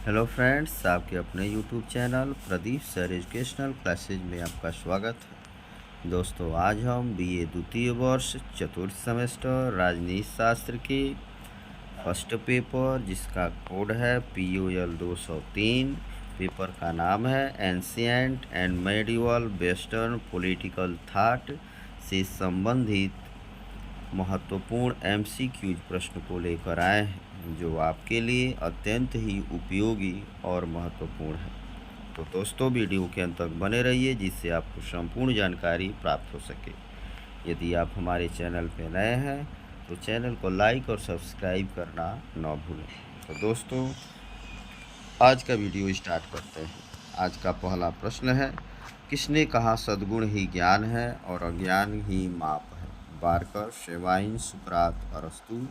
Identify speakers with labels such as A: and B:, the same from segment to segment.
A: Hello friends, आपके अपने YouTube channel Pradeep sir educational classes में आपका स्वागत है। दोस्तों, आज हम बीए द्वितीय वर्ष चतुर्थ सेमेस्टर राजनीति शास्त्र के फर्स्ट पेपर, जिसका कोड है POL 203, पेपर का नाम है ancient and medieval western political thought से संबंधित महत्वपूर्ण MCQ प्रश्न को लेकर आए हैं, जो आपके लिए अत्यंत ही उपयोगी और महत्वपूर्ण है। तो दोस्तों, वीडियो के अंत तक बने रहिए, जिससे आपको संपूर्ण जानकारी प्राप्त हो सके। यदि आप हमारे चैनल पर नए हैं तो चैनल को लाइक और सब्सक्राइब करना न भूलें। तो दोस्तों, आज का वीडियो स्टार्ट करते हैं। आज का पहला प्रश्न है, किसने कहा सद्गुण ही ज्ञान है और अज्ञान ही माप है? बारकर, शेवाइन, सुकरात, अरस्तु।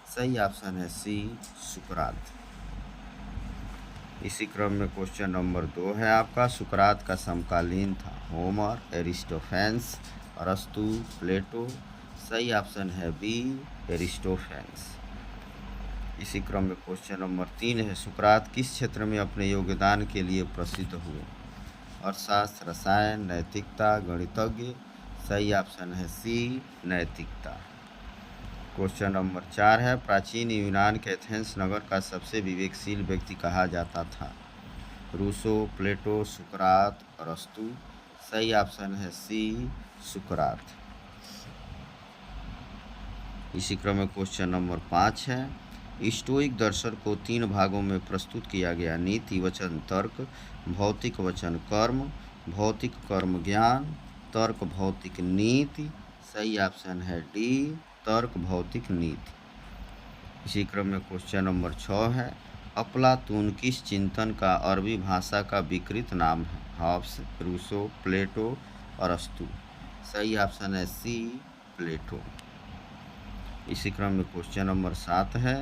A: सही ऑप्शन है सी, सुकरात। इसी क्रम में क्वेश्चन नंबर 2 है आपका, सुकरात का समकालीन था होमर, एरिस्टोफेंस, अरस्तु, प्लेटो। सही ऑप्शन है बी, एरिस्टोफेंस। इसी क्रम में क्वेश्चन नंबर 3 है, सुकरात किस क्षेत्र में अपने योगदान के लिए प्रसिद्ध हुए? अर्थशास्त्र, रसायन, नैतिकता, गणितज्ञ। सही ऑप्शन है सी, नैतिकता। क्वेश्चन नंबर 4 है, प्राचीन यूनान के एथेंस नगर का सबसे विवेकशील व्यक्ति कहा जाता था? रूसो, प्लेटो, सुकरात, अरस्तु। सही ऑप्शन है सी, सुकरात। इसी क्रम में क्वेश्चन नंबर 5 है, स्टोइक दर्शन को 3 भागों में प्रस्तुत किया गया। नीति वचन तर्क, भौतिक वचन कर्म, भौतिक कर्म ज्ञान, तर्क भौतिक नीति। सही ऑप्शन है डी, तर्क भौतिक नीति। इसी क्रम में क्वेश्चन नंबर 6 है, अफलातून किस चिंतन का अरबी भाषा का विकृत नाम है? हॉब्स, रूसो, प्लेटो, अरस्तु। सही ऑप्शन है सी, प्लेटो। इसी क्रम में क्वेश्चन नंबर 7 है,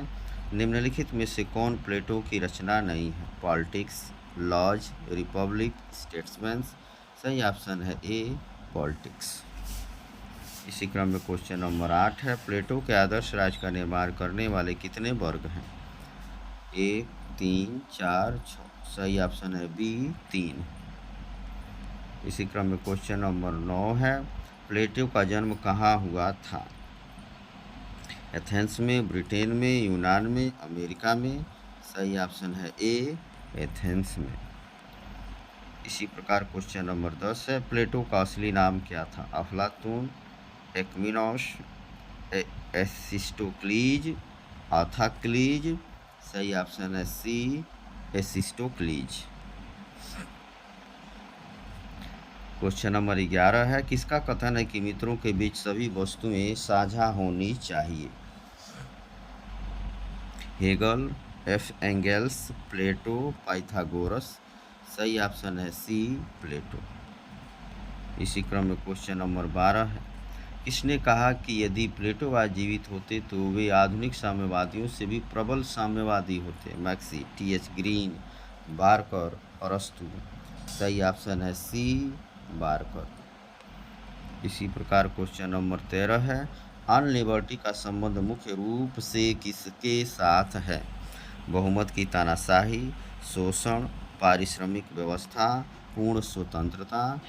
A: निम्नलिखित में से कौन प्लेटो की रचना नहीं है? Politics, Laws, Republic, Statesman. सही ऑप्शन है ए, पॉलिटिक्स। इसी क्रम में क्वेश्चन नंबर 8 है, प्लेटो के आदर्श राज्य का निर्माण करने वाले कितने वर्ग हैं? 1, 3, 4, 6। सही ऑप्शन है बी, 3। इसी क्रम में क्वेश्चन नंबर 9 है, प्लेटो का जन्म कहाँ हुआ था? एथेंस में, ब्रिटेन में, यूनान में, अमेरिका में। सही ऑप्शन है ए, एथेंस में। इसी प्रकार क्वेश्चन नंबर 10 है, प्लेटो का असली नाम क्या था? अफलातून, एक्मिनोस, एसिस्टोक्लीज, आथाक्लीज। सही ऑप्शन है सी, एसिस्टोक्लीज। क्वेश्चन नंबर 11 है, किसका कथन है कि मित्रों के बीच सभी वस्तुएं साझा होनी चाहिए? हेगल, एफ एंगेल्स, प्लेटो, पाइथागोरस। सही ऑप्शन है सी, प्लेटो। इसी क्रम में क्वेश्चन नंबर 12 है, किसने कहा कि यदि प्लेटो आज जीवित होते तो वे आधुनिक साम्यवादियों से भी प्रबल साम्यवादी होते? मैक्सी, TH ग्रीन, बारकर, अरस्तु। सही ऑप्शन है सी, बारकर। इसी प्रकार क्वेश्चन नंबर 13 है, अनलिबर्टी का संबंध मुख्य रूप से किसके साथ है? बहुमत की तानाशाही, शोषण, पारिश्रमिक व्यवस्था, पूर्ण स्वतंत्रता।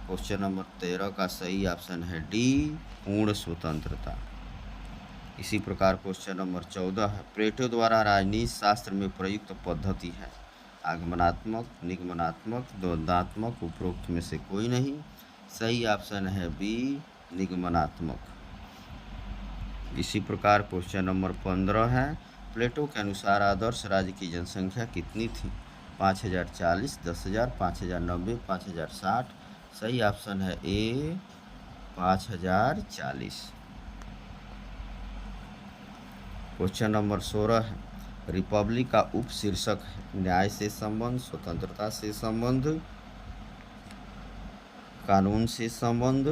A: क्वेश्चन नंबर 13 का सही ऑप्शन है डी, पूर्ण स्वतंत्रता। इसी प्रकार क्वेश्चन नंबर 14 है, प्लेटो द्वारा राजनीति शास्त्र में प्रयुक्त पद्धति है? आगमनात्मक, निगमनात्मक, द्वंद्वात्मक, उपरोक्त में से कोई नहीं। सही ऑप्शन है बी, निगमनात्मक। इसी प्रकार क्वेश्चन नंबर 15 है, प्लेटो के अनुसार आदर्श राज्य की जनसंख्या कितनी थी? 5040, 10,000, 5,090, 5,060। सही ऑप्शन है ए, 5,040। क्वेश्चन नंबर 16 है, रिपब्लिक का उप शीर्षक है? न्याय से संबंध, स्वतंत्रता से संबंध, कानून से संबंध,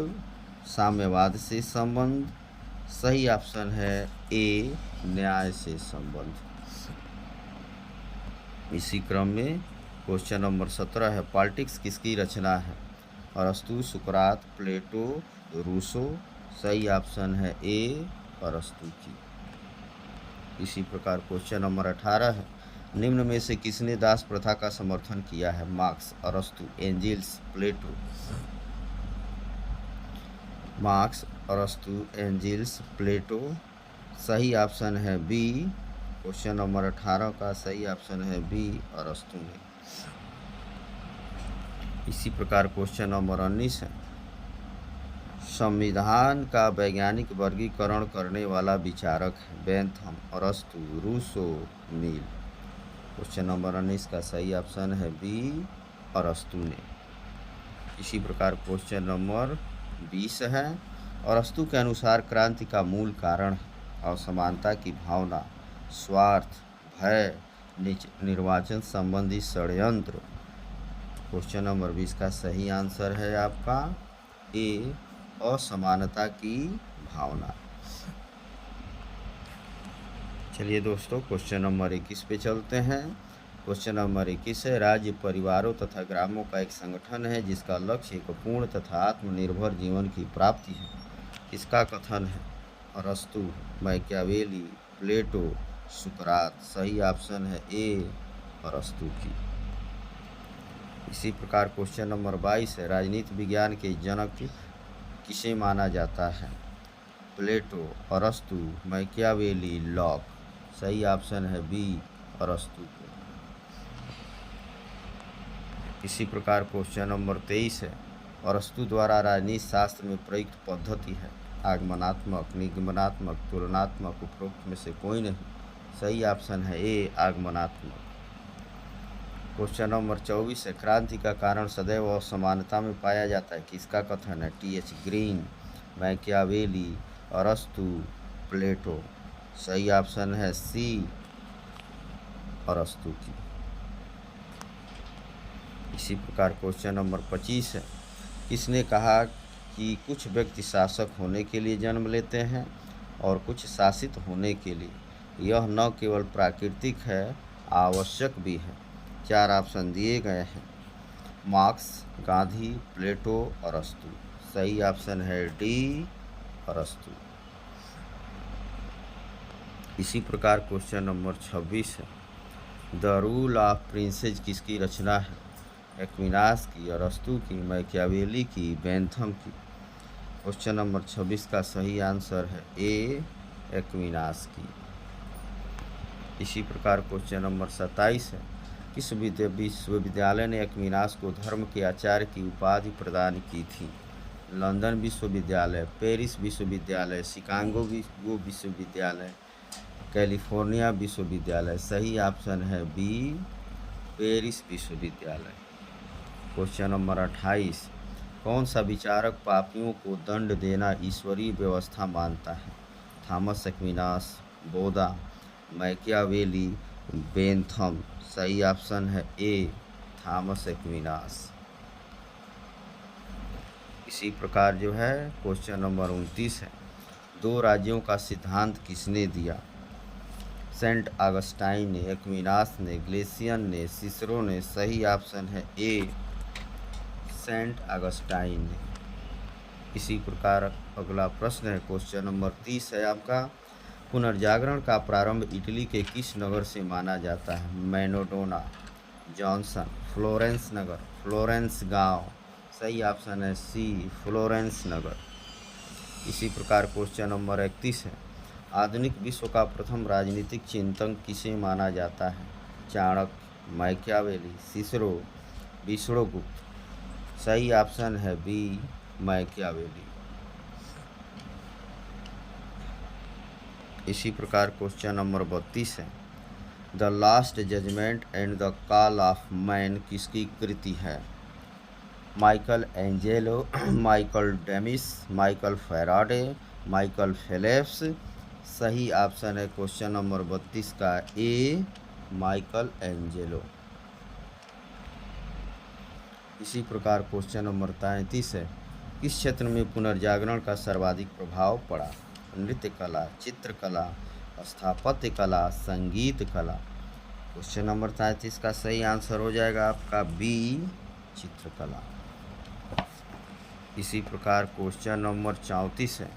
A: साम्यवाद से संबंध। सही ऑप्शन है ए, न्याय से संबंध। इसी क्रम में क्वेश्चन नंबर 17 है, पॉलिटिक्स किसकी रचना है? अरस्तु, सुकरात, प्लेटो, रूसो। सही ऑप्शन है ए, अरस्तु की। इसी प्रकार क्वेश्चन नंबर 18 है, निम्न में से किसने दास प्रथा का समर्थन किया है? मार्क्स, अरस्तु, एंजिल्स, प्लेटो। मार्क्स, अरस्तु, एंजिल्स, प्लेटो। सही ऑप्शन है बी। क्वेश्चन नंबर 18 का सही ऑप्शन है बी, अरस्तु ने। इसी प्रकार क्वेश्चन नंबर 19 है, संविधान का वैज्ञानिक वर्गीकरण करने वाला विचारक है? बेंथम, अरस्तु, रूसो, मील। क्वेश्चन नंबर 19 का सही ऑप्शन है बी, अरस्तु ने। इसी प्रकार क्वेश्चन नंबर 20 है, अरस्तु के अनुसार क्रांति का मूल कारण है? असमानता की भावना, स्वार्थ, भय, निर्वाचन संबंधी षड्यंत्र। क्वेश्चन नंबर 20 का सही आंसर है आपका ए, असमानता की भावना। चलिए दोस्तों क्वेश्चन नंबर 21 पे चलते हैं। क्वेश्चन नंबर 21 है, राज्य परिवारों तथा ग्रामों का एक संगठन है जिसका लक्ष्य एक पूर्ण तथा आत्मनिर्भर जीवन की प्राप्ति है। इसका कथन है? अरस्तु, मैकियावेली, प्लेटो, सुकरात। सही ऑप्शन है ए, अरस्तु की। इसी प्रकार क्वेश्चन नंबर 22 है, राजनीति विज्ञान के जनक किसे माना जाता है? प्लेटो, अरस्तु, मैकियावेली, लॉक। सही ऑप्शन है बी, अरस्तु को। इसी प्रकार क्वेश्चन नंबर 23 है, अरस्तु द्वारा राजनीति शास्त्र में प्रयुक्त पद्धति है? आगमनात्मक, निगमनात्मक, तुलनात्मक, उपरोक्त में से कोई नहीं। सही ऑप्शन है ए, आगमनात्मक। क्वेश्चन नंबर 24 है, क्रांति का कारण सदैव असमानता में पाया जाता है? किसका कथन है? टी.एच. ग्रीन, मैकियावेली, अरस्तु, प्लेटो। सही ऑप्शन है सी, अरस्तु की। इसी प्रकार क्वेश्चन नंबर 25 है, किसने कहा कि कुछ व्यक्ति शासक होने के लिए जन्म लेते हैं और कुछ शासित होने के लिए? यह न केवल प्राकृतिक है, आवश्यक भी है। 4 ऑप्शन दिए गए हैं, मार्क्स, गांधी, प्लेटो, अरस्तु। सही ऑप्शन है डी, अरस्तु। इसी प्रकार क्वेश्चन नंबर 26 है, द रूल ऑफ प्रिंसेज किसकी रचना है? एक्विनास की, अरस्तु की, मैकियावेली की, बेंथम की। क्वेश्चन नंबर 26 का सही आंसर है ए, एक्विनास की। इसी प्रकार क्वेश्चन नंबर 27 है, किस विश्वविद्यालय ने एक्विनास को धर्म के आचार्य की उपाधि प्रदान की थी? लंदन विश्वविद्यालय, पेरिस विश्वविद्यालय, शिकागो विश्वविद्यालय, कैलिफोर्निया विश्वविद्यालय। सही ऑप्शन है बी, पेरिस विश्वविद्यालय। क्वेश्चन नंबर 28, कौन सा विचारक पापियों को दंड देना ईश्वरीय व्यवस्था मानता है? थॉमस एक्विनास, बोधा, मैकियावेली, बेंथम। सही ऑप्शन है ए, थॉमस एक्विनास। इसी प्रकार जो है क्वेश्चन नंबर 29 है, 2 राज्यों का सिद्धांत किसने दिया? सेंट ऑगस्टाइन ने, एक्विनास ने, ग्लेसियन ने, सिसरो ने। सही ऑप्शन है ए, सेंट ऑगस्टाइन ने। इसी प्रकार अगला प्रश्न है क्वेश्चन नंबर 30 है आपका, पुनर्जागरण का प्रारंभ इटली के किस नगर से माना जाता है? मैनोडोना, जॉनसन, फ्लोरेंस नगर, फ्लोरेंस गांव। सही ऑप्शन है सी, फ्लोरेंस नगर। इसी प्रकार क्वेश्चन नंबर 31 है, आधुनिक विश्व का प्रथम राजनीतिक चिंतक किसे माना जाता है? Chanakya, Machiavelli, Cicero, Vishnugupta. सही ऑप्शन है बी, मैकियावेली। इसी प्रकार क्वेश्चन नंबर 32 है, the last judgement and the call of man किसकी कृति है? Michelangelo, Michael Demis, Michael Faraday, Michael Phelps. सही ऑप्शन है क्वेश्चन नंबर 32 का ए, माइकल एंजेलो। इसी प्रकार क्वेश्चन नंबर 33 है, किस क्षेत्र में पुनर्जागरण का सर्वाधिक प्रभाव पड़ा? नृत्य कला, चित्रकला, स्थापत्य कला, संगीत कला। क्वेश्चन नंबर 33 का सही आंसर हो जाएगा आपका बी, चित्रकला। इसी प्रकार क्वेश्चन नंबर 34 है,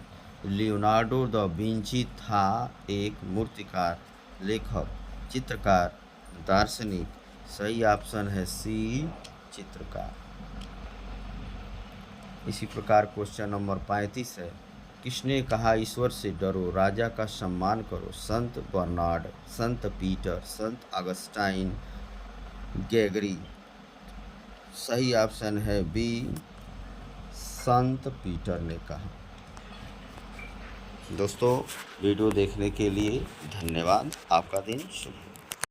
A: लियोनार्डो दा विंची था एक मूर्तिकार, लेखक, चित्रकार, दार्शनिक। सही ऑप्शन है सी, चित्रकार। इसी प्रकार क्वेश्चन नंबर 35 है, किसने कहा ईश्वर से डरो, राजा का सम्मान करो? संत बर्नार्ड, संत पीटर, संत अगस्टाइन, गैगरी। सही ऑप्शन है बी, संत पीटर ने कहा। दोस्तों, वीडियो देखने के लिए धन्यवाद। आपका दिन शुभ हो।